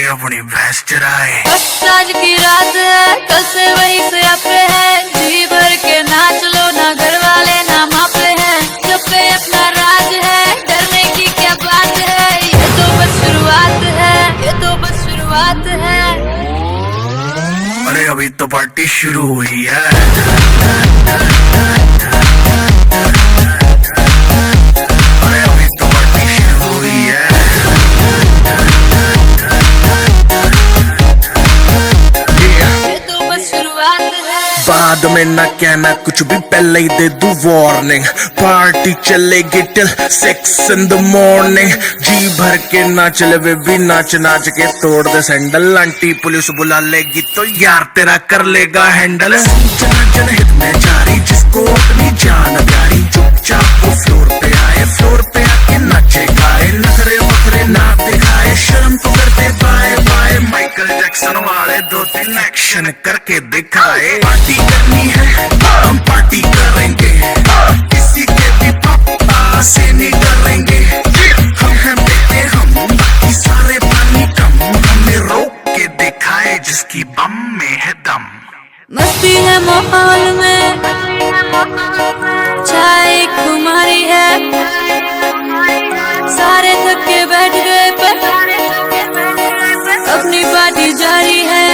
अपनी भैंस चराए। आज की रात है, कल से वही से पे है, जी भर के नाच लो, ना घर वाले ना मापे हैं, जब पे अपना राज है, डरने की क्या बात है, ये तो बस शुरुआत है, ये तो बस शुरुआत है। अरे अभी तो पार्टी शुरू हुई है। अरे अभी तो पार्टी शुरू हुई है। ये तो बस शुरुआत है। बाद में ना कहना कुछ भी, पहले ही दे दूं वार्निंग। पार्टी चलेगी टिल 6 in the morning। जी भर के नाच ले बेबी, नाच नाच के तोड़ दे सैंडल। आंटी पुलिस बुला लेगी तो यार तेरा कर लेगा हैंडल। जनहित में जारी, जिसको अपनी जान प्यारी, चुपचाप वो फ्लोर पे आए, फ्लोर पे आके नाचे गाए, नखरे वखरे ना दिखाए, शर्म तो करते बाय बाय। माइकल जैक्सन वाले 2-3 एक्शन करके दिखाए। पार्टी करनी है हम पार्टी करेंगे, किसी के भी पापा से नहीं डरेंगे। हम हैं बेटे हम, बाकी सारे पानी कम, हमें रोक के दिखाए जिसकी बम में है दम। मस्ती है माहौल में, चाय खुमारी है, सारे थक के बैठ गए पर अपनी पार्टी जारी है।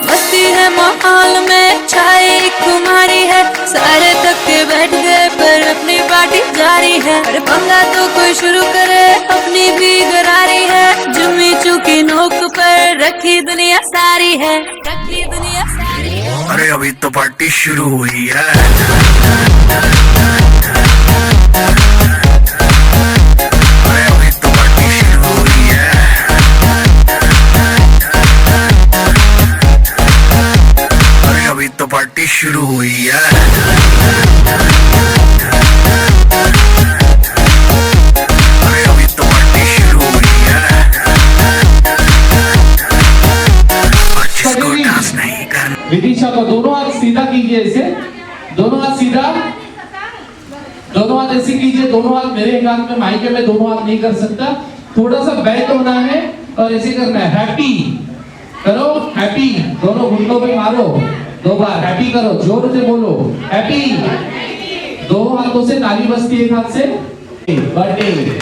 मस्ती है माहौल में, चाय खुमारी है, सारे थक के बैठ गए पर अपनी पार्टी जारी है। अरे पंगा तो कोई शुरू करे, अपनी भी गरारी है, जुम्मी चुकी नोक पर रखी दुनिया सारी है, रखी दुनिया सारी है। अरे अभी तो पार्टी शुरू हुई है। अरे अभी तो पार्टी शुरू हुई है। अरे अभी तो पार्टी शुरू हुई है। अरे अभी तो पार्टी शुरू हुई है। और जिसको डांस नहीं करना। विदिशा को दोनों हाथ सीधा कीजिए, ऐसे दोनों हाथ सीधा, दोनों हाथ ऐसे कीजिए, दोनों हाथ मेरे हाथ में, माइक में दोनों हाथ नहीं कर सकता, थोड़ा सा बैक होना है और ऐसे करना है। हैप्पी करो, हैप्पी, दोनों घुटनों पे मारो 2 बार, हैप्पी करो, जोर से बोलो हैप्पी। 2 हाथों से ताली बजती है, एक हाथ से बर्थडे।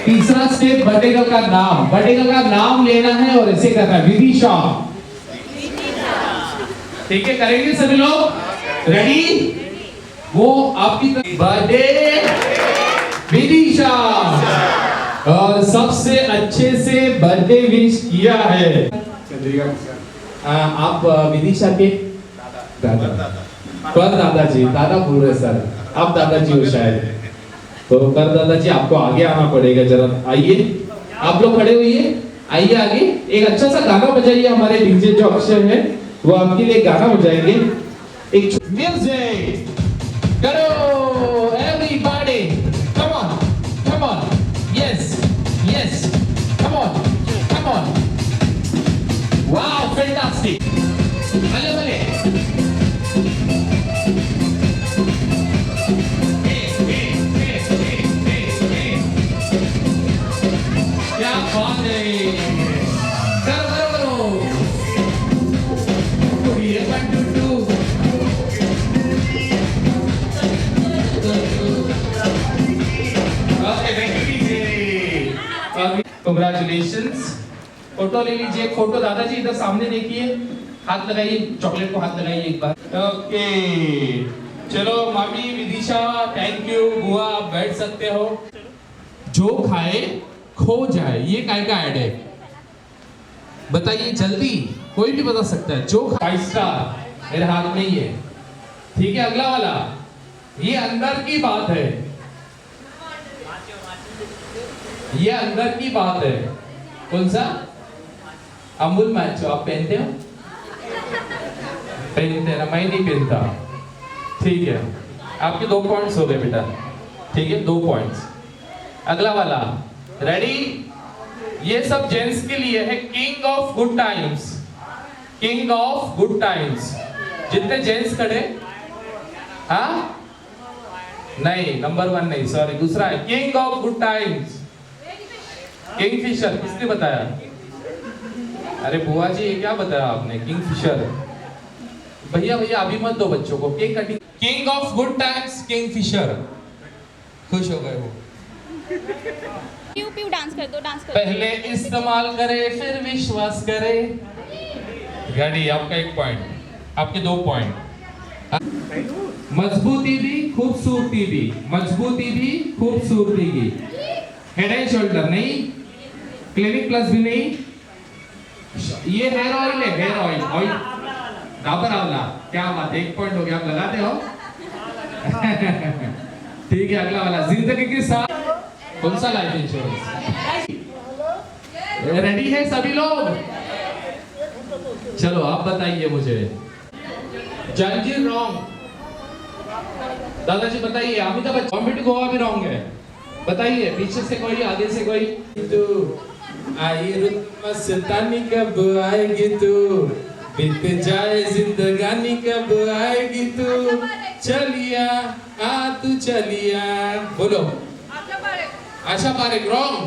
तीसरा स्टेप बर्थडे गर्ल का नाम, बर्थडे गर्ल का नाम लेना है और ऐसे करना है, विदिशा। ठीक है, करेंगे सभी लोग, रेडी? वो आपकी बर्थडे विदिशा, और सबसे अच्छे से बर्थडे विश किया है आप विदिशा के दादा, पर दादाजी, दादा बोल रहे सर, आप दादाजी हो शायद, तो पर दादाजी आपको आगे आना पड़ेगा जरा, आइए आप लोग खड़े होइए, आइए आगे। एक अच्छा सा गाना बजाइए, हमारे डीजे जो अक्षर है वो आपके लिए गाना बजाएंगे। एक म्यूजिक करो everybody, come on come on, yes yes, come on come on, wow fantastic, भले भले, क्या बात है, करो करो करो, ये 1 2 2, कंग्रेचुलेशंस। फोटो ले लीजिए, फोटो दादाजी इधर सामने देखिए, हाथ लगाइए, चॉकलेट को हाथ लगाइए एक बार। ओके चलो मामी विदिशा, थैंक यू। बुआ आप बैठ सकते हो। जो खाए खो जाए, ये काय का ऐड है बताइए जल्दी, कोई भी बता सकता है। जो 5 स्टार मेरे हाथ में ही है, ठीक है। अगला वाला, ये अंदर की बात है, ये अंदर की बात है। कौन सा? अमूल मैच आप पहनते हो? पहनते ना, मैं नहीं पहनता, ठीक है। आपके 2 पॉइंट्स हो गए बेटा, ठीक है, 2 पॉइंट्स। अगला वाला, रेडी? ये सब जेंट्स के लिए है। King of good times, king of good times. जितने जेंट्स खड़े, हाँ नहीं, नंबर 1 नहीं, सॉरी, दूसरा है king of good times. Kingfisher किसने बताया? अरे बुआ जी, ये क्या बताया आपने? किंगफिशर। भैया भैया अभी मत दो बच्चों को cake cutting. King of good times Kingfisher. खुश हो गए वो। प्यू प्यू डांस कर दो, डांस कर पहले इस्तेमाल करे फिर विश्वास करे। गाड़ी आपका 1 पॉइंट, आपके 2 पॉइंट। मजबूती भी खूबसूरती भी, मजबूती भी खूबसूरती की। हेड एंड शोल्डर नहीं, क्लिनिक प्लस भी नहीं, ये हेयर ऑयल है, हेयर ऑयल, ऑयल डाबर आंवला। क्या बात है, 1 पॉइंट हो गया। आप लगाते हो? ठीक है, अगला वाला। जिंदगी के साथ कौन सा लाइफ इंश्योरेंस? रेडी है सभी लोग? चलो आप बताइए मुझे। जंजीर रॉन्ग। दादाजी बताइए। अमिताभ बच्चन। बॉम्बे टू गोवा भी रॉन्ग है। बताइए, पीछे से कोई, आगे से कोई। तू आई रुत मस्तानी कब आएगी तू, बीत जाए जिंदगानी कब आएगी तू, चलिया आ तू चलिया। बोलो। आशा पारेख रॉन्ग।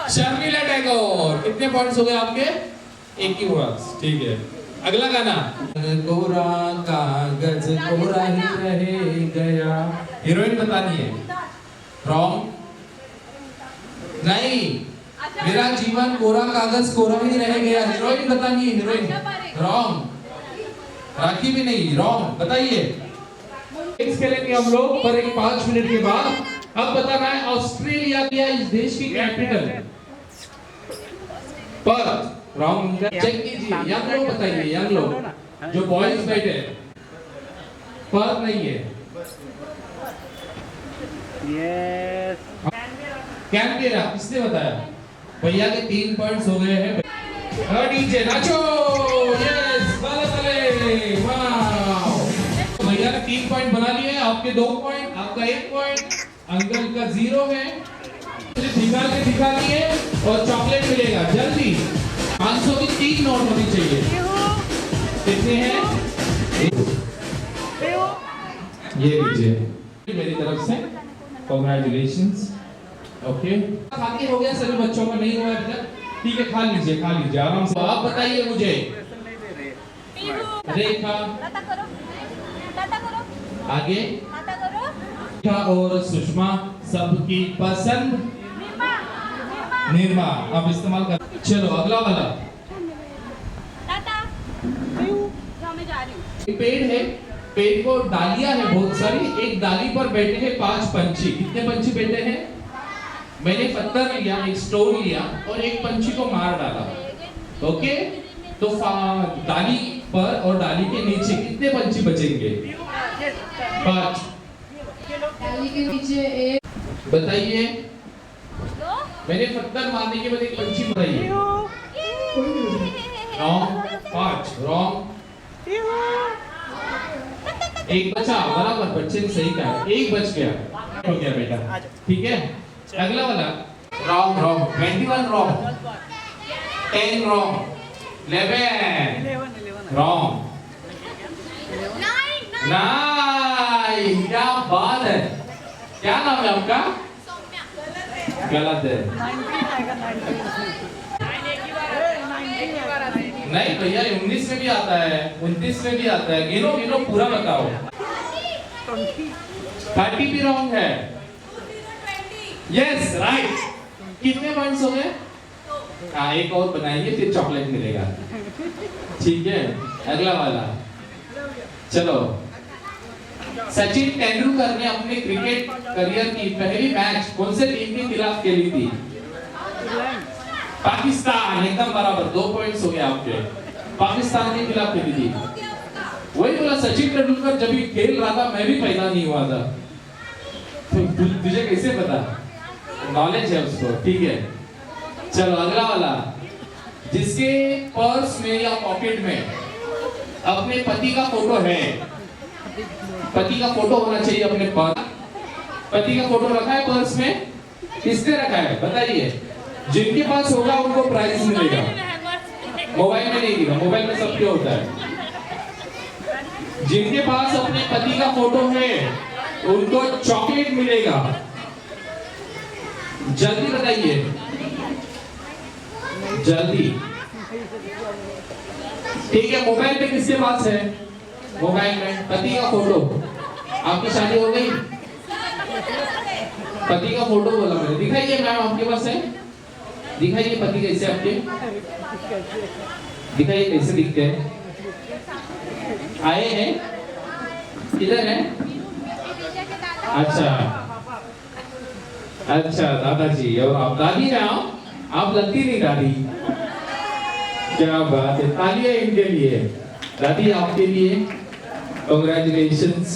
शर्मिला टैगोर। कितने पॉइंट्स हो गए आपके? 1 ही हुआ। ठीक है, अगला गाना। कोरा कागज कोरा ही रह गया। हीरोइन बतानी है। रॉन्ग। नहीं, मेरा जीवन कोरा कागज कोरा ही रह गया। हीरोइन बतानी है, हीरोइन। रॉन्ग। राखी भी नहीं, रॉन्ग। बताइए। खेलेंगे हम लोग पर एक 5 मिनट के बाद। अब बताना है ऑस्ट्रेलिया क्या इस देश की कैपिटल? पर्थ। रॉन्ग। चेक कीजिए। यंग लोग बताइए, यंग लोग जो बॉयज बैठे। पर्थ नहीं है। यस। कैनबेरा। किसने बताया? भैया के 3 पॉइंट्स हो गए हैं। डीजे नाचो। यस, बाले बाले। वाओ, भैया ने 3 पॉइंट बना लिए। आपके 2 पॉइंट, आपका 1 पॉइंट, अंकल का 0 है। दिखा दिए और चॉकलेट मिलेगा जल्दी। 500 की 3 नोट होनी चाहिए। कितने हैं? ये लीजिए मेरी तरफ से, कॉन्ग्रेचुलेशंस। ओके, खाते हो गया सभी बच्चों का? नहीं हुआ अभी तक? ठीक है, खा लीजिए आराम से। आप बताइए मुझे। रेखा आगे, रेखा और सुषमा सबकी पसंद निर्मा। अब इस्तेमाल कर। चलो अगला वाला। पेड़ है, पेड़ को डालियां है बहुत सारी। एक डाली पर बैठे हैं 5 पंछी। कितने पंछी बैठे हैं? मैंने पत्थर लिया, एक स्टोन लिया और एक पंछी को मार डाला। ओके, तो डाली पर और डाली के नीचे कितने पंछी बचेंगे? 5। डाली के नीचे एक। बताइए। मैंने पत्थर मारने के बाद एक पंछी बताइए। रॉन्ग। 5 रॉन्ग। एक बचा, बराबर, बच्चे ने सही कहा। एक बच गया, हो गया बेटा। ठीक है, अगला वाला। Wrong wrong. 21 wrong. 10 wrong. 11 wrong. 9। क्या बात है। क्या नाम है आपका? गलत है। नहीं भैया, 19 में भी आता है, 29 में भी आता है। गिनो गिनो, पूरा बताओ। 30 भी रॉन्ग है। Yes, right. कितने पॉइंट्स हो गए? हाँ, एक और बनाइए फिर चॉकलेट मिलेगा। ठीक है, अगला वाला। चलो। सचिन तेंदुलकर ने अपने क्रिकेट करियर की पहली मैच कौन से टीम के खिलाफ खेली थी? पाकिस्तान। एकदम बराबर, 2 पॉइंट्स हो गए आपके। पाकिस्तान के खिलाफ खेली थी। वही बोला, सचिन तेंदुलकर जब भी खेल रहा था मैं भी पैदा नहीं हुआ था। तो तुझे कैसे पता? नॉलेज है उसको। ठीक है, चलो अगला वाला। जिसके पर्स में या पॉकेट में अपने पति का फोटो है, पति का फोटो होना चाहिए अपने पर्स। पति का फोटो रखा है पर्स में? किसने रखा है बताइए। जिनके पास होगा उनको प्राइज मिलेगा। मोबाइल में नहीं दिखा, मोबाइल में सबके होता है। जिनके पास अपने पति का फोटो है उनको चॉकलेट मिलेगा। जल्दी बताइए, जल्दी। ठीक है, मोबाइल पे किसके पास है? मोबाइल में पति का फोटो। आपकी शादी हो गई? पति का फोटो बोला मैंने, दिखाइए मैम आपके पास है, दिखाइए पति कैसे आपके, दिखाइए कैसे दिखते हैं। आए हैं, किधर है? अच्छा अच्छा दादाजी, और आप दादी हैं? आप लगती नहीं दादी। क्या बात है, तालियां इनके लिए, दादी आपके लिए कांग्रेचुलेशंस।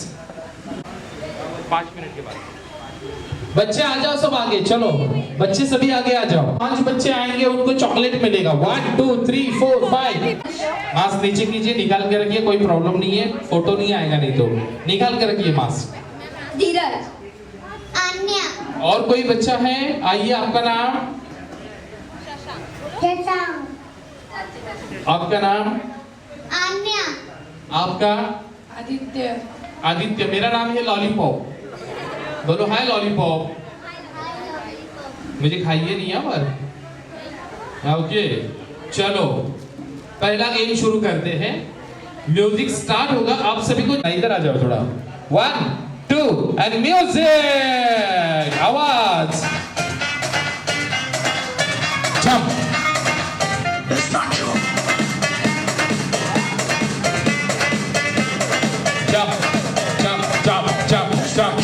5 मिनट के बाद बच्चे आ जाओ सब आगे, चलो बच्चे सभी आगे आ जाओ। 5 बच्चे आएंगे, उनको चॉकलेट मिलेगा। 1 2 3 4 5। मास्क नीचे कीजिए, निकाल के रखिए, कोई प्रॉब्लम नहीं है, फोटो नहीं आएगा नहीं तो। निकाल के रखिए मास्क। धीरज, अन्य, और कोई बच्चा है? आइए, आपका नाम? शशांक, आपका नाम? अन्य, आपका? आदित्य, आदित्य। मेरा नाम है लॉलीपॉप। बोलो हाय लॉलीपॉप। मुझे खाइए नहीं यहाँ पर। ओके, चलो पहला गेम शुरू करते हैं। म्यूजिक स्टार्ट होगा, आप सभी को इधर आ जाओ थोड़ा। 1 2 एंड म्यूजिक। आवाज। Jump. Jump jump jump jump jump.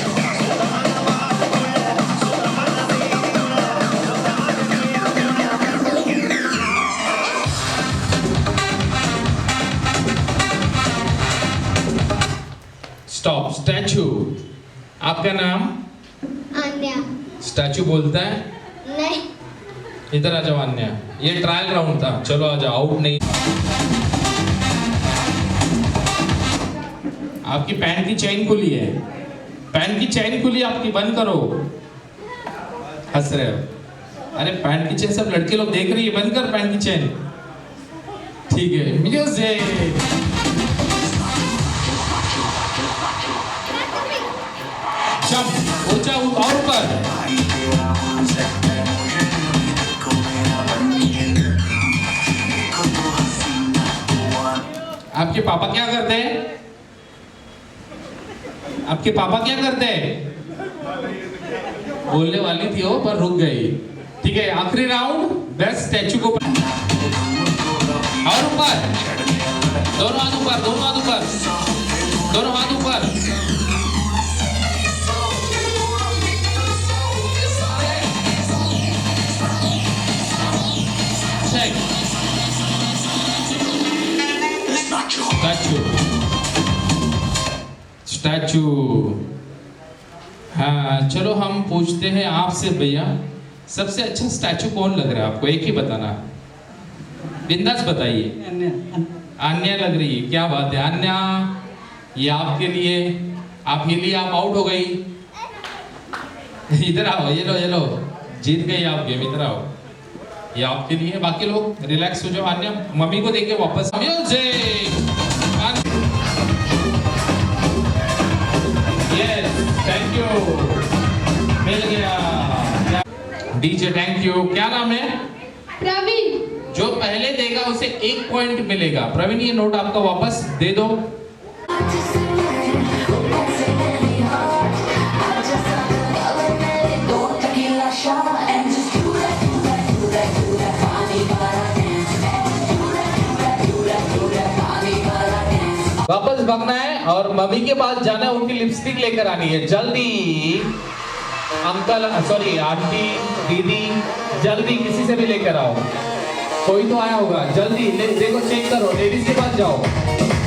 Stop. Statue. आपका नाम? अन्य, स्टैचू बोलता है? नहीं, इधर आ जाओ अन्य। ये ट्रायल राउंड था, चलो आ जाओ, आउट नहीं। आपकी पैंट की चेन खुली है, पैंट की चेन खुली आपकी, बंद करो। हंस रहे हो? अरे पैंट की चेन सब लड़के लोग देख रही है, बंद कर पैंट की चेन। ठीक है, म्यूजिक। जंप, ऊंचा और ऊपर। आपके पापा क्या करते हैं? आपके पापा क्या करते हैं? बोलने वाली थी वो पर रुक गई। ठीक है, आखिरी राउंड। बेस्ट स्टैचू को और ऊपर, दोनों हाथ ऊपर, दोनों हाथ ऊपर, दोनों हाथ ऊपर। Statue, statue. हाँ, चलो हम पूछते हैं आपसे भैया, सबसे अच्छा स्टैचू कौन लग रहा है आपको? एक ही बताना, बिंदास बताइए। अन्य लग रही है, क्या बात है अन्य, ये आपके लिए, आपके लिए आप आउट हो गई। इधर आओ, ये लो, जीत गई आप गेम, इधर आओ, ये आपके लिए। बाकी लोग रिलैक्स हो जाओ। अन्य मम्मी को देके वापस। यस, थैंक यू, मिल गया। DJ thank you. क्या नाम है? प्रवीण। जो पहले देगा उसे 1 पॉइंट मिलेगा। प्रवीण, ये नोट आपका वापस दे दो। वापस भागना है और मम्मी के पास जाना है, उनकी लिपस्टिक लेकर आनी है जल्दी। अंकल, सॉरी आंटी, दीदी, जल्दी किसी से भी लेकर आओ। कोई तो आया होगा, जल्दी देखो, चेक करो। लेडीज के पास जाओ,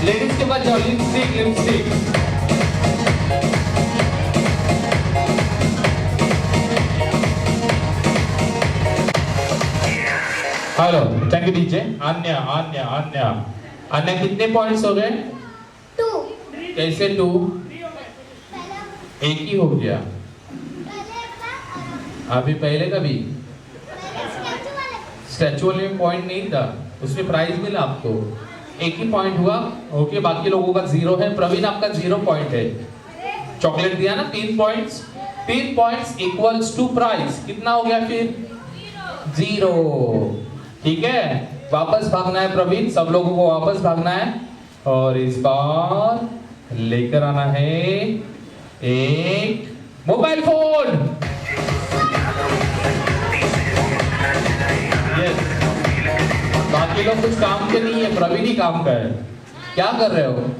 लेडीज के पास जाओ। Lipstick, lipstick. Hello, thank you DJ. अन्य अन्य अन्य अन्य कितने पॉइंट्स हो गए? 2, कैसे 2? एक ही हो गया। अभी पहले का भी स्टैचू वाले में पॉइंट नहीं था, उसमें प्राइज मिला आपको, एक ही पॉइंट हुआ। ओके, बाकी लोगों का 0 है। प्रवीण, आपका 0 पॉइंट है। चॉकलेट दिया ना, 3 points. 3 points equals to price, कितना हो गया फिर 0। ठीक है, वापस भागना है प्रवीण, सब लोगों को वापस भागना है और इस बार लेकर आना है एक मोबाइल फोन। यस, बाकी लोग कुछ काम के नहीं है, प्रवीण ही काम का है। क्या कर रहे हो?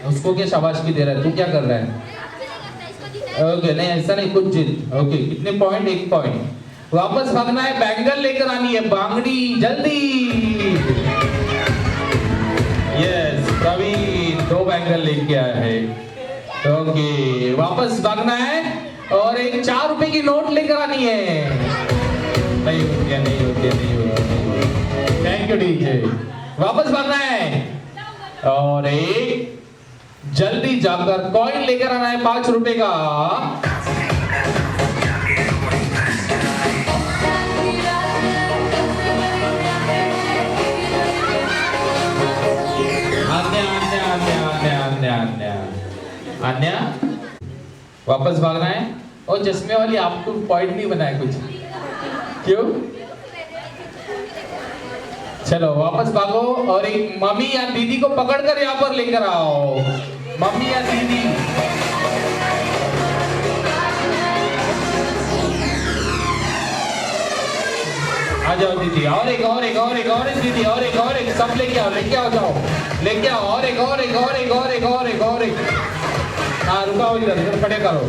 उसको क्या शाबाशी दे रहा है? तू क्या कर रहा है? ओके, नहीं ऐसा नहीं, कुछ जीत। ओके, कितने पॉइंट? 1 पॉइंट। वापस भागना है, बैंगल लेकर आनी है, बांगड़ी जल्दी। यस, प्रवीण 2 बैंगल लेके आया है। ओके, वापस भागना है और एक 4 रुपए की नोट लेकर आनी है। नहीं हो गया, नहीं हो गया, नहीं हो गया। Thank you DJ. वापस भागना है और एक जल्दी जाकर कॉइन लेकर आना है 5 रुपए का। अन्या वापस भागना है। और चश्मे वाली आपको पॉइंट नहीं बनाया कुछ, क्यों? चलो वापस भागो और एक मम्मी या दीदी को पकड़कर यहाँ पर लेकर आओ। मम्मी या दीदी, आ जाओ दीदी। और एक और एक और एक और एक दीदी, और एक सब लेके आओ, लेके आओ, जाओ लेके आओ। और एक और एक और एक और एक और एक और एक। हाँ रुकाओ, इधर खड़े करो।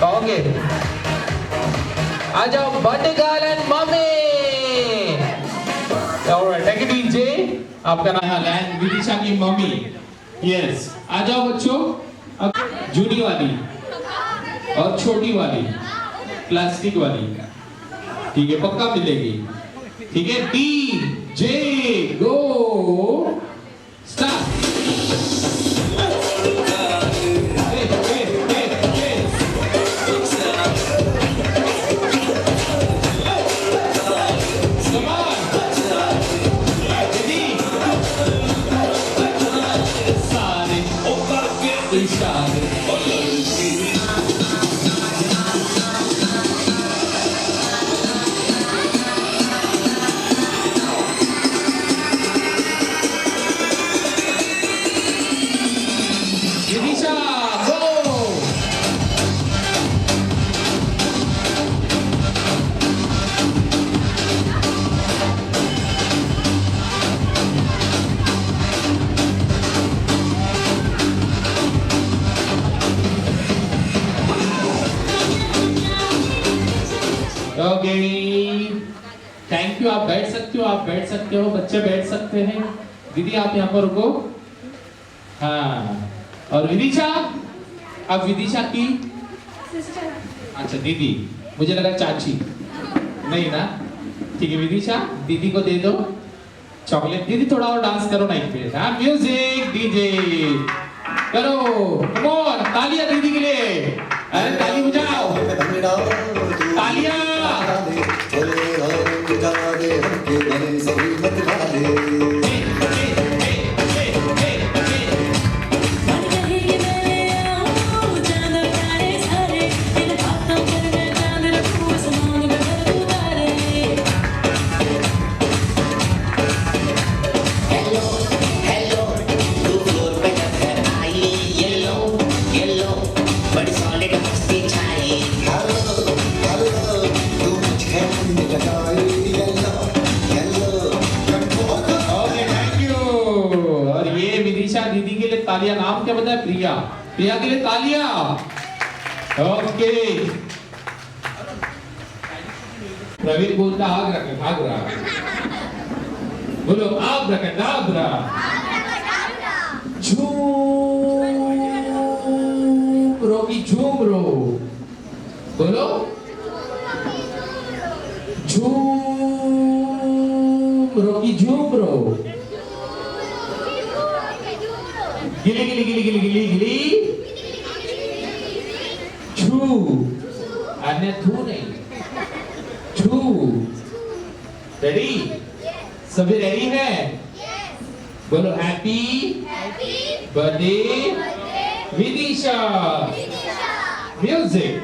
ओके, आ जाओ birthday girl and mummy. Alright, take it easy. आपका नाम है विदिशा की मम्मी। यस, आ जाओ बच्चों। अब जूनी वाली और छोटी वाली प्लास्टिक वाली, ठीक है, पक्का मिलेगी। ठीक है, DJ go start. Okay, thank you. आप बैठ सकते हो, आप बैठ सकते हो, बच्चे बैठ सकते हैं। दीदी आप यहाँ पर रुको। हाँ, और विदिशा, अब विदिशा की अच्छा दीदी, मुझे लगा चाची, नहीं ना? ठीक है, विदिशा दीदी को दे दो चॉकलेट। दीदी थोड़ा और डांस करो ना एक मिनट। हाँ, म्यूजिक डीजे करो, कम ऑन, तालियां दीदी के लिए। अरे ताली बजाओ, तालियां। दीदी के लिए तालियां। नाम क्या बताया? प्रिया। प्रिया के लिए तालियां। ओके, प्रवीण बोलता आग रखे भाग रहा। बोलो आग रखे दाग रहा। झूम रो की झूम रो। बोलो झूम रो की झूम रो। गिली गिली गिली गिली गिली गिली छू। अन्य थू नहीं, छू। रेडी? सभी रेडी है? बोलो happy birthday Vidisha. Music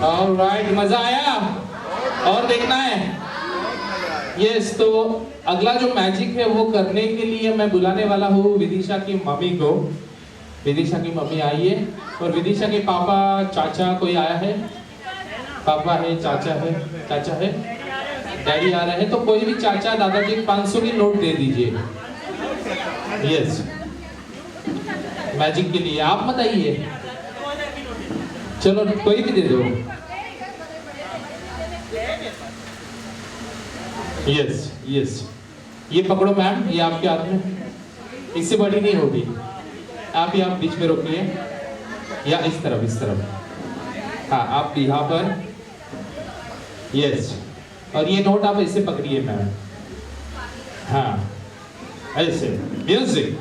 alright, मजा आया और देखना है? यस, तो अगला जो मैजिक है वो करने के लिए मैं बुलाने वाला हूँ विदिशा की मम्मी को। विदिशा की मम्मी आइए, और विदिशा के पापा चाचा कोई आया है? पापा है, चाचा है, चाचा है, डैडी आ रहे हैं, तो कोई भी चाचा दादाजी 500 की नोट दे दीजिए। यस, मैजिक के लिए आप मत आइए, चलो कोई भी दे दो। यस यस, ये पकड़ो मैम, ये आपके हाथ में, इससे बड़ी नहीं होगी। आप यहाँ बीच में रोकिए, या इस तरफ, इस तरफ। हाँ, आप यहाँ पर। यस, और ये नोट आप ऐसे पकड़िए मैम। हाँ, ऐसे। Music.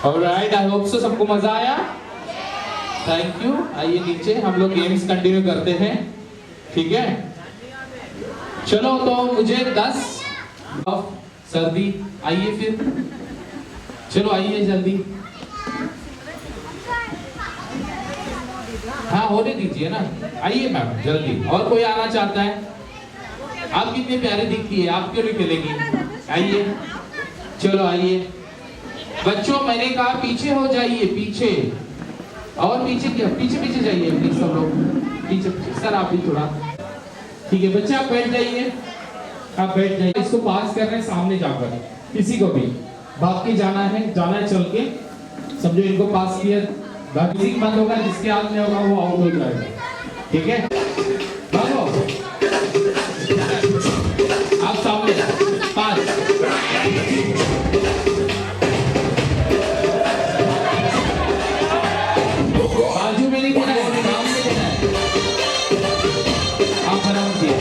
Alright, I hope so सबको मजा आया। Thank you. आइए नीचे, हम लोग गेम्स कंटिन्यू करते हैं, ठीक है। चलो तो मुझे 10 सर्दी, आइए फिर, चलो आइए जल्दी। हाँ होने दीजिए ना, आइए मैम जल्दी। और कोई आना चाहता है? आप कितनी प्यारी दिखती है, आप क्यों नहीं खेलेंगी? आइए, चलो आइए बच्चों, मैंने कहा पीछे हो जाइए, पीछे। और पीछे क्या, पीछे पीछे जाइए प्लीज सब लोग, पीछे पीछे। सर आप भी थोड़ा, ठीक है बच्चे आप बैठ जाइए, आप बैठ जाइए। इसको पास कर रहे हैं सामने जाकर, किसी को भी भाग के जाना है चल के, समझो इनको पास किया, बाकी बंद होगा, जिसके हाथ में होगा वो आउट हो जाएगा, ठीक है। भागो आप सामने, पास। बाजू में नहीं देना है, सामने देना है। आप बनाओ दिए।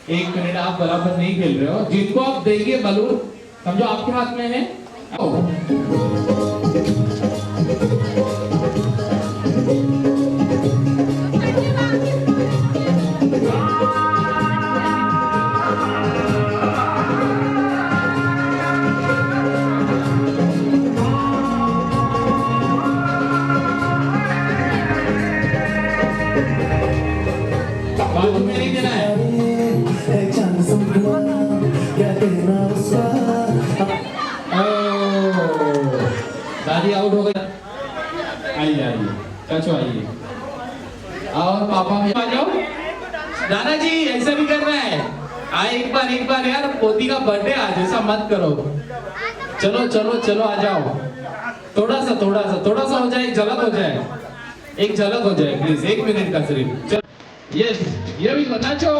एक मिनट, आप बराबर नहीं खेल रहे हो। जिनको आप देंगे बलून, समझो आपके हाथ में है। बाजू में नहीं देना है। दादी आउट हो गया। आइए आइए चाचू आइए, और पापा भी आ जाओ। दादाजी ऐसा भी कर रहा है, एक बार यार, पोती का बर्थडे आज, ऐसा मत करो। चलो चलो चलो आ जाओ, थोड़ा सा हो जाए, एक झलक हो जाए प्लीज, 1 मिनट का सिर्फ। चलो यस, ये भी नाचो।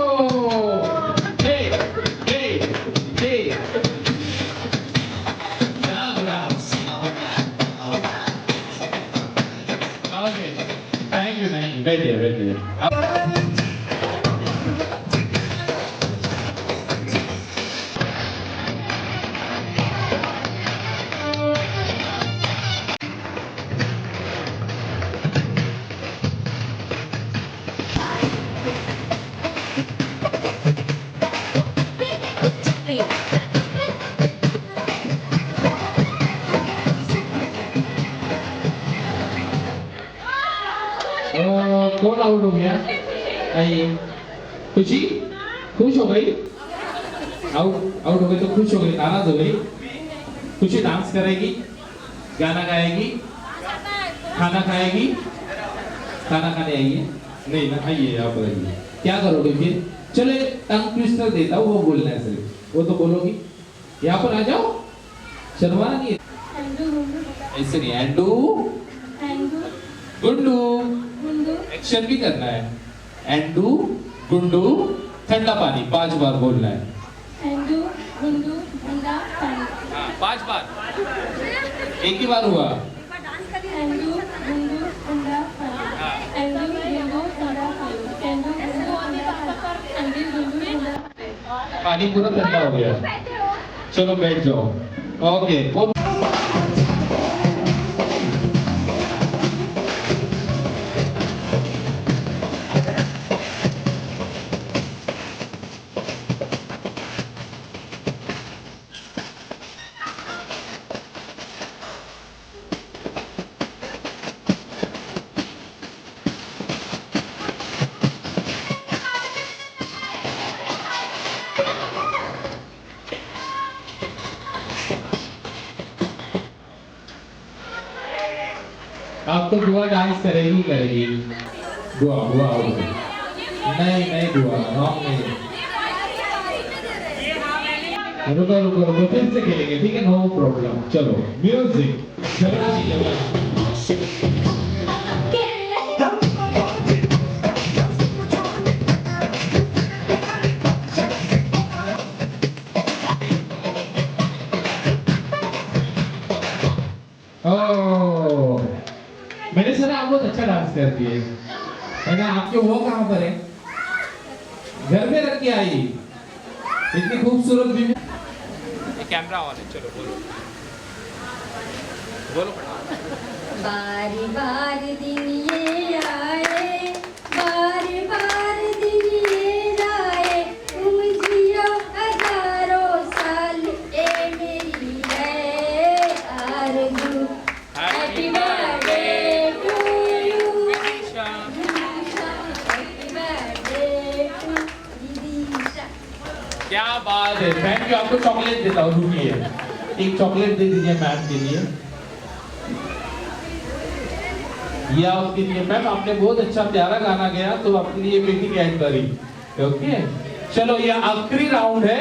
थैंक यू, बैठिए। कौन आउट हो गया? आइए, खुशी खुश हो गई, आउट हो गई तो खुश हो गई, नाराज हो गई। खुशी डांस करेगी, गाना गाएगी, खाना खाएगी, खाना खाने आइए। नहीं ना, आइए आप आइए। क्या करोगे फिर? चलो टंग ट्विस्टर देता हूँ, वो बोलना है सिर्फ, वो तो बोलोगी। यहाँ पर आ जाओ, शर्माना नहीं है। ऐसे नहीं, एंडू गुंडू, एक्शन भी करना है। एंडू गुंडू ठंडा पानी 5 बार बोलना है। एंडू गुंडू ठंडा पानी। हाँ 5 बार, एक ही बार हुआ। एंडू गुंडू ठंडा पानी। एंडू गुंडू ठंडा पानी। एंडू गुंडू ठंडा पानी। पानी पूरा ठंडा हो गया। चलो बैठ जाओ। ओके, आप तो दुआ डांस करेगी। दुआ नहीं दुआ रॉन्ग नहीं। रुको फिर से खेलेंगे, ठीक है, नो प्रॉब्लम। चलो म्यूजिक, चलो करती है। मैंने आपके वो कहाँ पर है? घर में रख के आई इतनी खूबसूरत बीवी। कैमरा ऑन है, चलो बोलो बोलो। बारी बार दिन ये आए, बारी बार दिन ये जाए, तुम जियो हजारों साल, ए मेरी है आरज़ू। Happy birthday to you, happy birthday to Vidisha. क्या बात है, थैंक यू। आपको चॉकलेट देता हूँ, रुकिए एक चॉकलेट दे दीजिए मैम के लिए। ये आपके लिए मैम, आपने बहुत अच्छा प्यारा गाना गाया तो आपके लिए बेटी कैडबरी। ओके चलो, ये आखिरी राउंड है।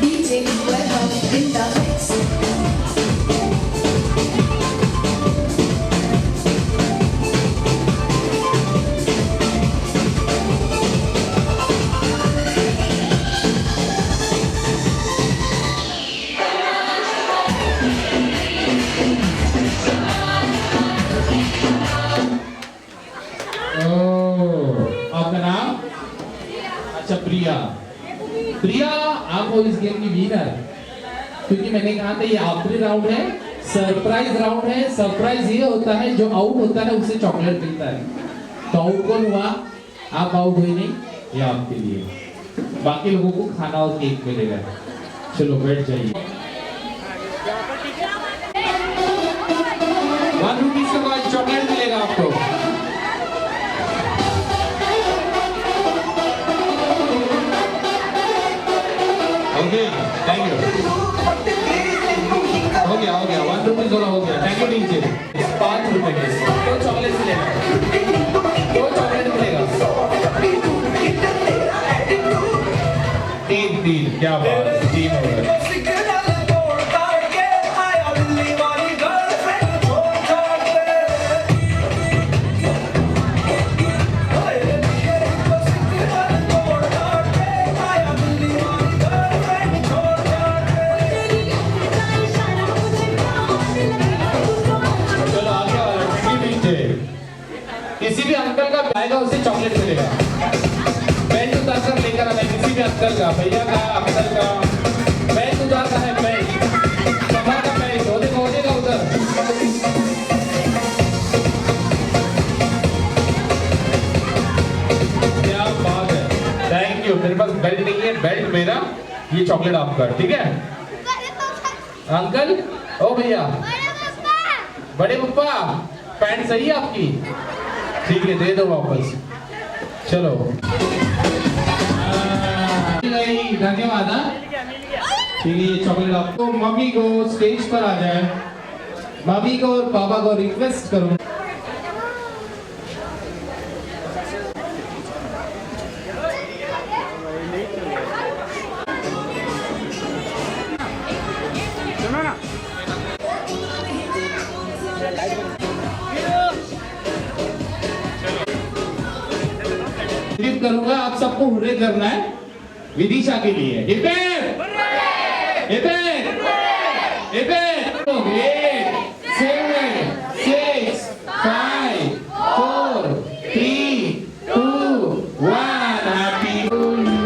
DJ Warehouse in the mix. आपका नाम? अच्छा प्रिया। प्रिया आप हो इस गेम की विनर, क्योंकि मैंने कहा था ये आखिरी राउंड है, सरप्राइज राउंड है। सरप्राइज ये होता है जो आउट होता है उसे चॉकलेट मिलता है। तो आउट कौन हुआ? आप आउट हुई नहीं, ये आपके लिए। बाकी लोगों को खाना और केक मिलेगा। चलो बैठ जाइए। 1 रुपीज का बाद चॉकलेट मिलेगा आपको। Okay thank you. हो गया 1 रुपीज वाला हो गया। Thank you teacher. 5 रुपए के 2 चॉकलेट मिलेगा, 2 चॉकलेट मिलेगा। 3 क्या बात है, 3 हो गए। किसी भी अंकल का आएगा उसे चॉकलेट मिलेगा। बेल्ट उतार कर लेकर आना, किसी भी अंकल का, भैया का, अंकल का बेल्ट उतारना है। बेल्ट कमर का बेल्ट हो देगा उधर। क्या बात है, थैंक यू। मेरे पास बेल्ट नहीं है, बेल्ट मेरा, ये चॉकलेट आपका, ठीक है अंकल। ओ भैया, बड़े पप्पा पैंट सही है आपकी? ठीक है दे दो वापस। चलो धन्यवाद। ठीक है ये चॉकलेट आपको। मम्मी को स्टेज पर आ जाए, मम्मी को और पापा को रिक्वेस्ट करूं। करूंगा, आप सबको हुर्रे करना है विदिशा के लिए। इधर 7 6 5 4 3 2 1 हैप्पी टू यू।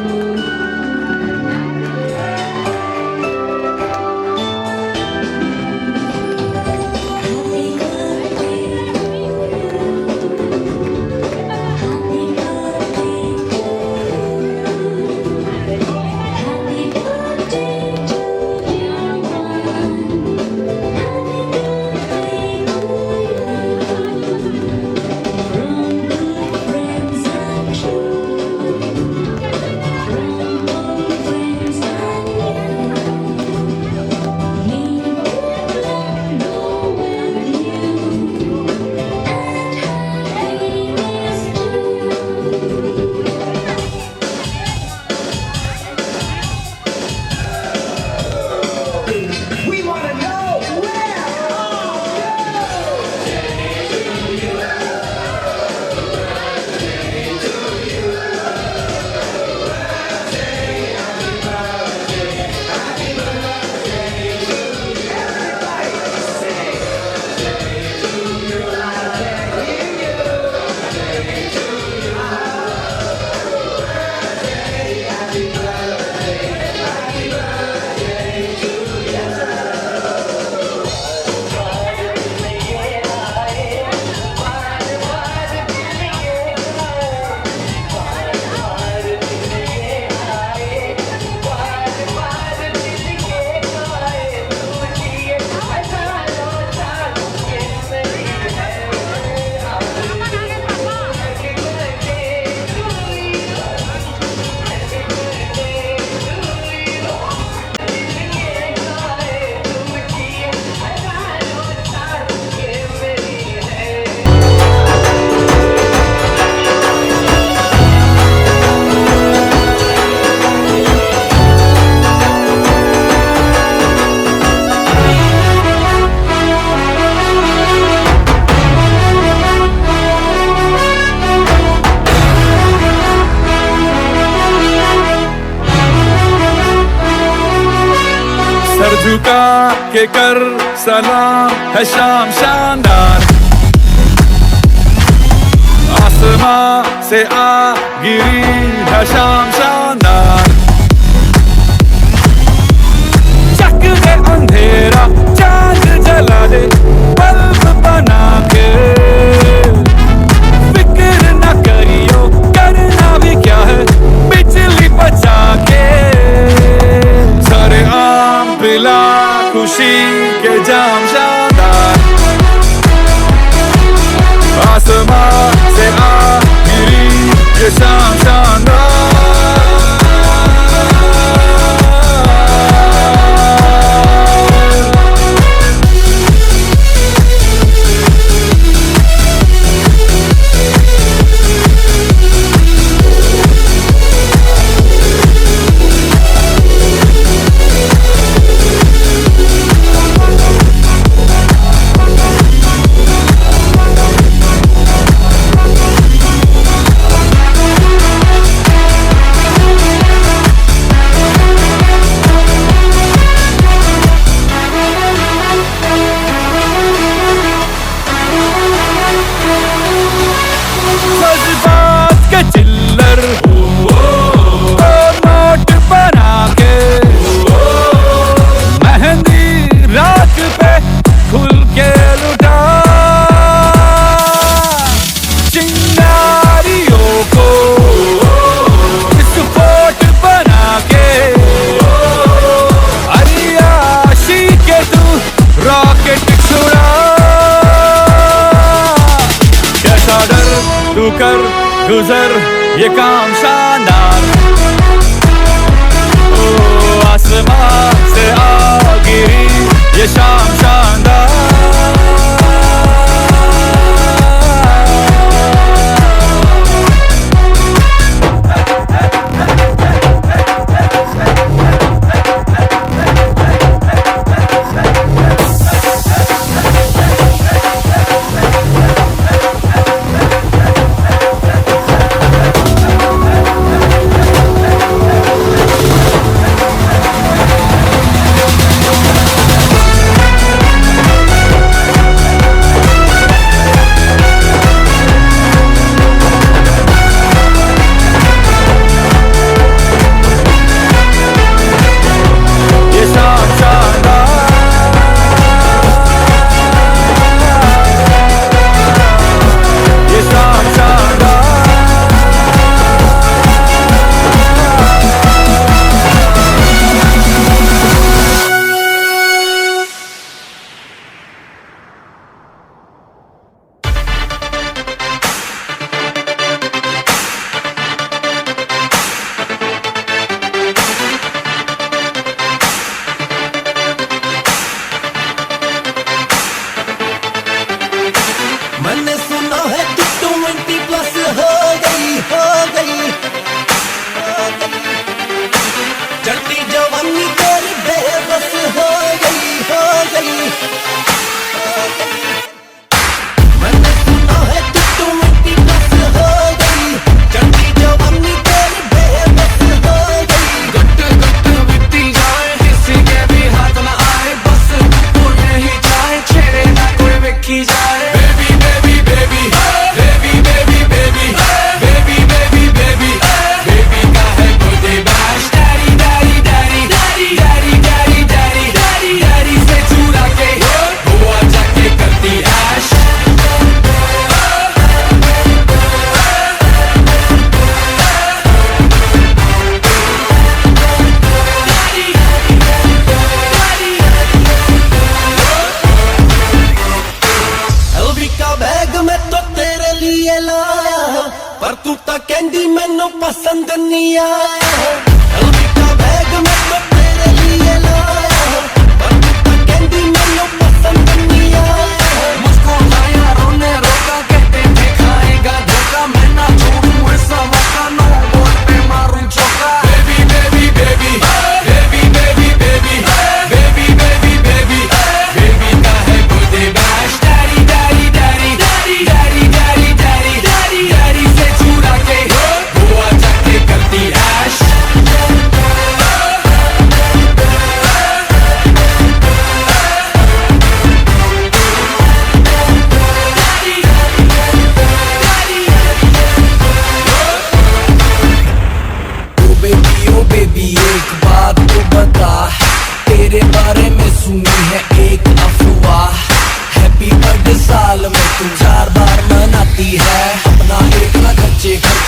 झुका के कर सलाम है शाम शानदार, आसमां से आ गिरी है शाम शानदार। चक दे अंधेरा चांद जला दे बल्ब बना के, फिक्र न करियो करना भी क्या है बिजली बचा के। सारे आम पिला खुशी के जाम शानदार, आसमां से आ गिरी ये शाम शानदार। तू कर गुजर ये काम शानदार, ओ आसमां से आ गिरी ये शाम शानदार।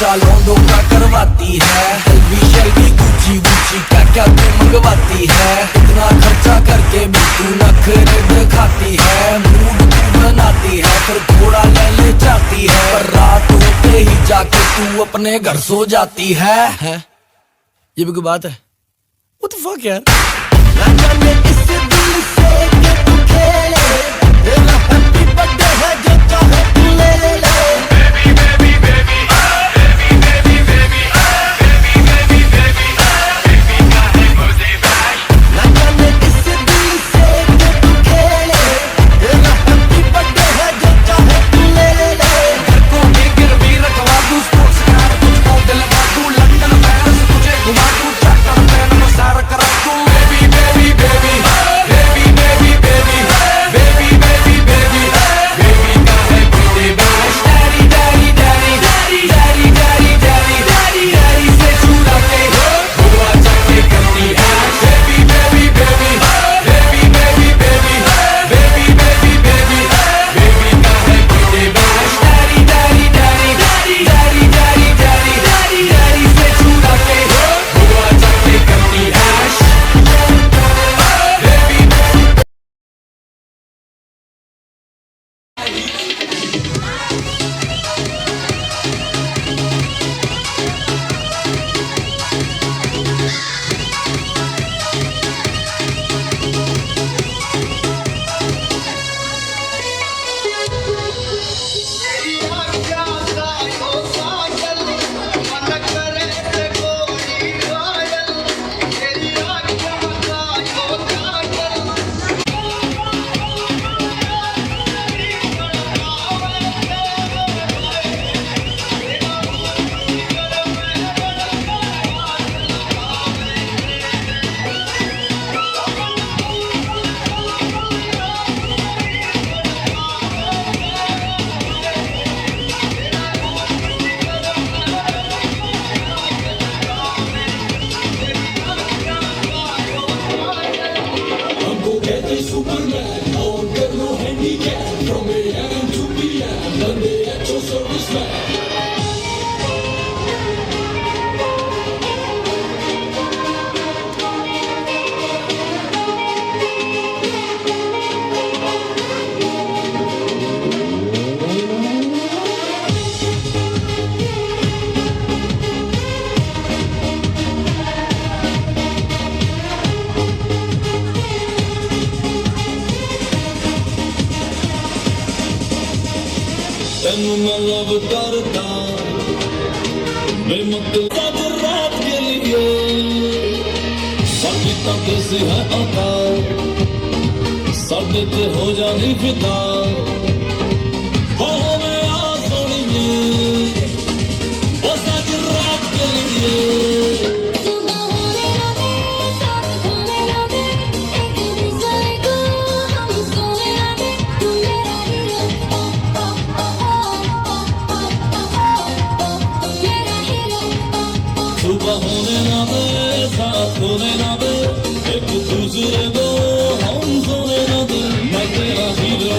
खर्चा लौंडों का करवाती है। शेल्बी गुची गुची क्या क्या तू मंगवाती है। इतना खर्चा करके भी तू नखरे दिखाती है। मूड तू बनाती है फिर थोड़ा ले जाती है। पर रात होते ही जाके तू अपने घर सो जाती है। ये भी कोई बात है? What the fuck यार? ना जाने किस दिल से के तू खेले, तेरा हैप्पी बर्थडे है जो चाहे तू ले ले। Baby baby baby baby baby baby baby baby baby baby का है birthday bash। ना जाने किस दिल से के तू खेले, तेरा हैप्पी बर्थडे है जो चाहे तू ले ले। घर को भी गिरवी रखवा दूं, स्पोर्ट्स कार तुझको दिलवा दूं, लंदन पेरिस तुझे घुमा दूं, चक्कर में सारा करा दूं। Baby baby baby baby baby baby baby baby baby baby का है birthday bash। Daddy daddy daddy daddy daddy daddy daddy daddy daddy से चुरा के बुआ जाके करती है। Baby baby baby baby baby baby baby baby baby baby का है birthday bash। Daddy daddy daddy daddy daddy daddy daddy daddy daddy से चुरा के बुआ जाके करती है। तेनू मैं लव करता मतलब रात के लिए साडी तक से है आता साडे ते हो जानी फिदा हो मैं आ सोनिए ओ साडी रात के लिए। सुबह होने ना दे साथ होने ना दे एक दूसरे को हम सोने ना दे मैं तेरा हीरो।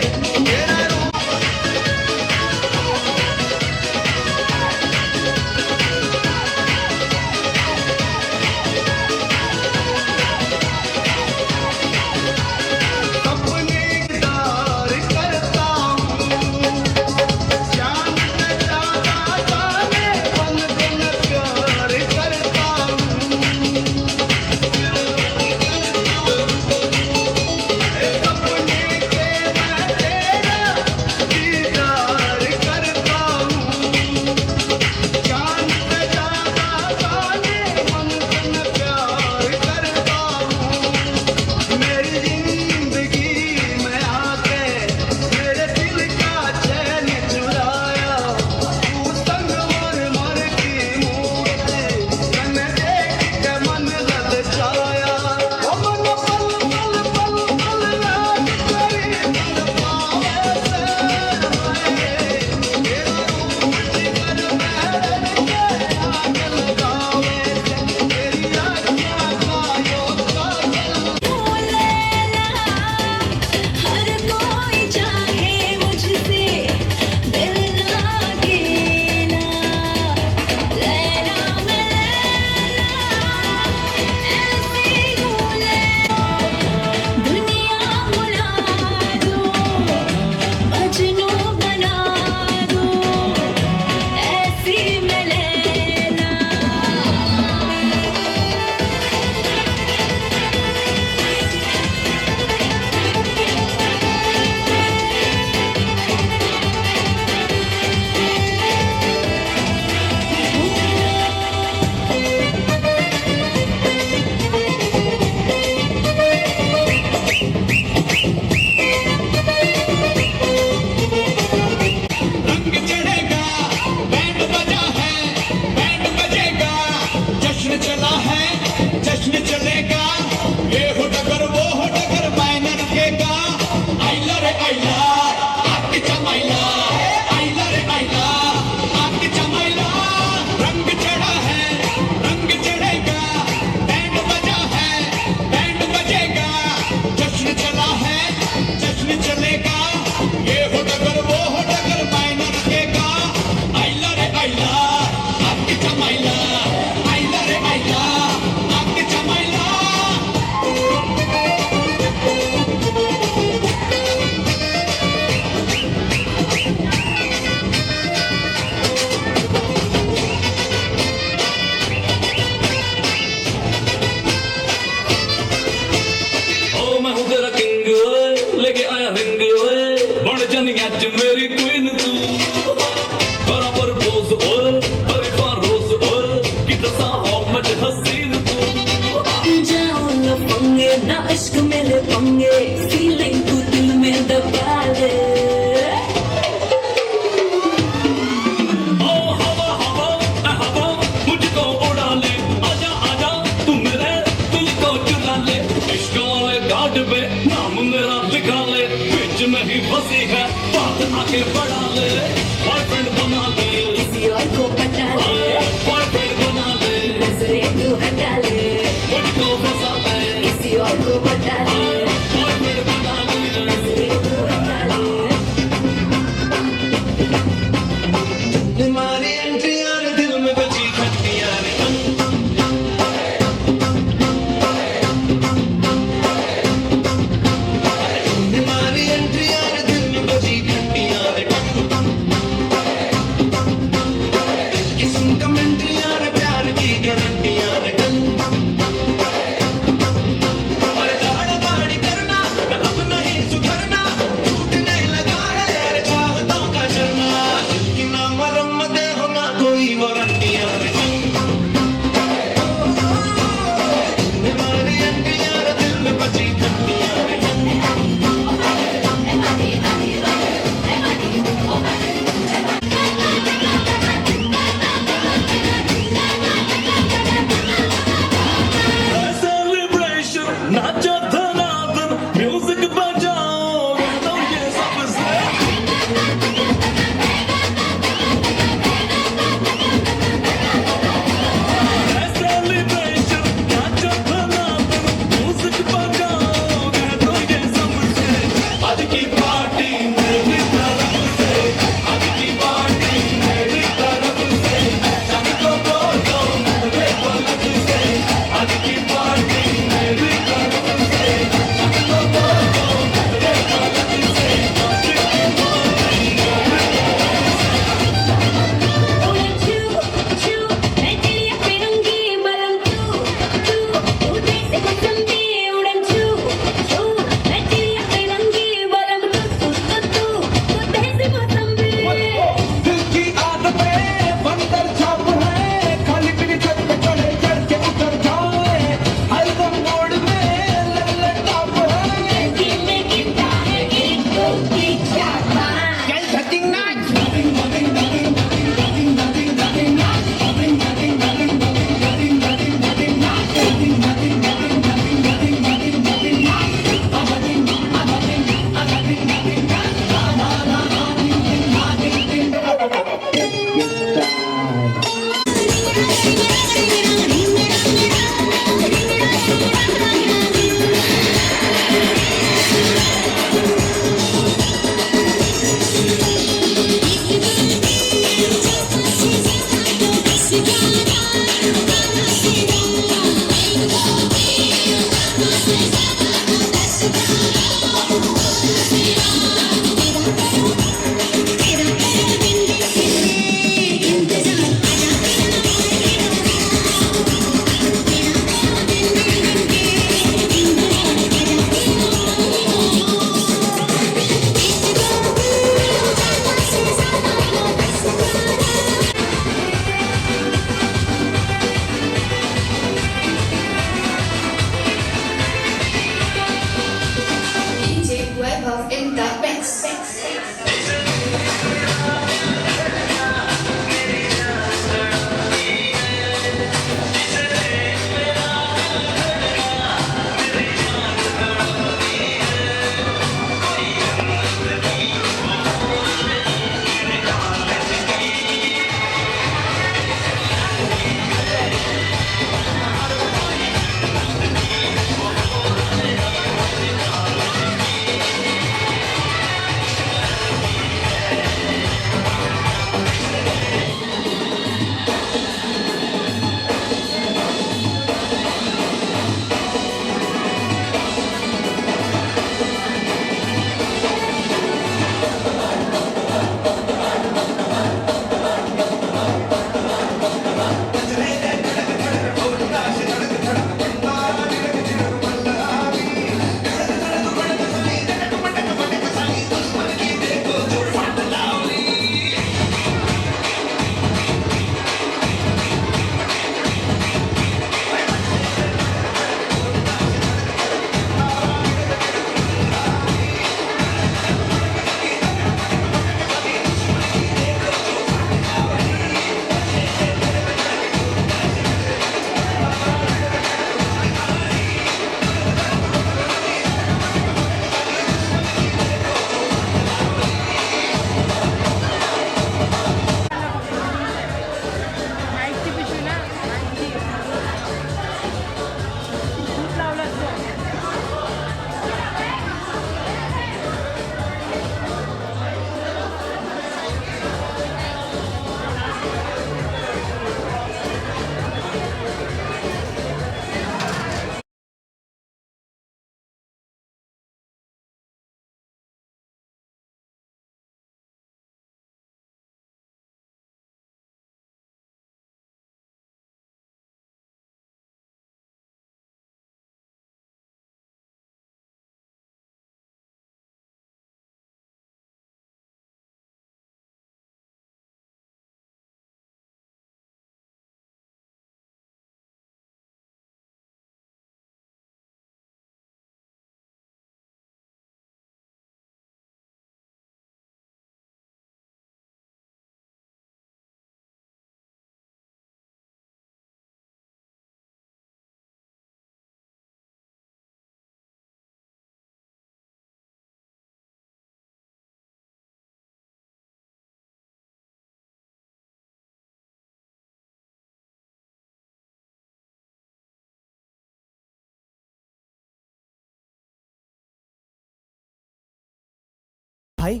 भाई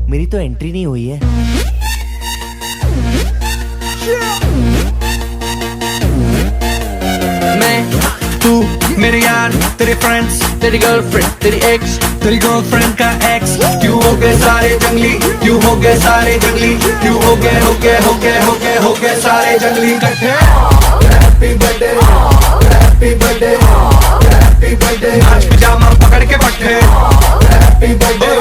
मेरी तो एंट्री नहीं हुई है। मैं तू मेरे यार तेरे फ्रेंड्स तेरी गर्लफ्रेंड तेरी एक्स तेरी गर्लफ्रेंड का एक्स क्यों हो गए सारे जंगली क्यों हो गए सारे जंगली क्यों हो गए सारे जंगली इकट्ठे। Happy birthday happy birthday happy birthday नाच पिजामा पकड़ के पट्टे हैप्पी बर्थडे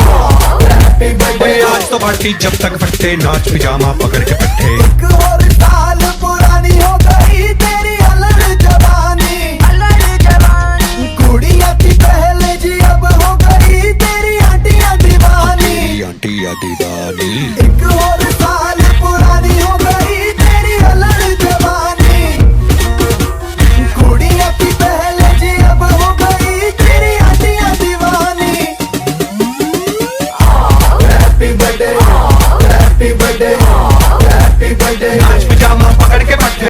हैप्पी बर्थडे आज तो पार्टी जब तक फट्टे नाच पिजामा पकड़ के पट्टे। एक और साल पुरानी हो गई तेरी अलग जवानी कुड़िया की पहले जी अब हो गई तेरी आंटियां दीवानी एक और साल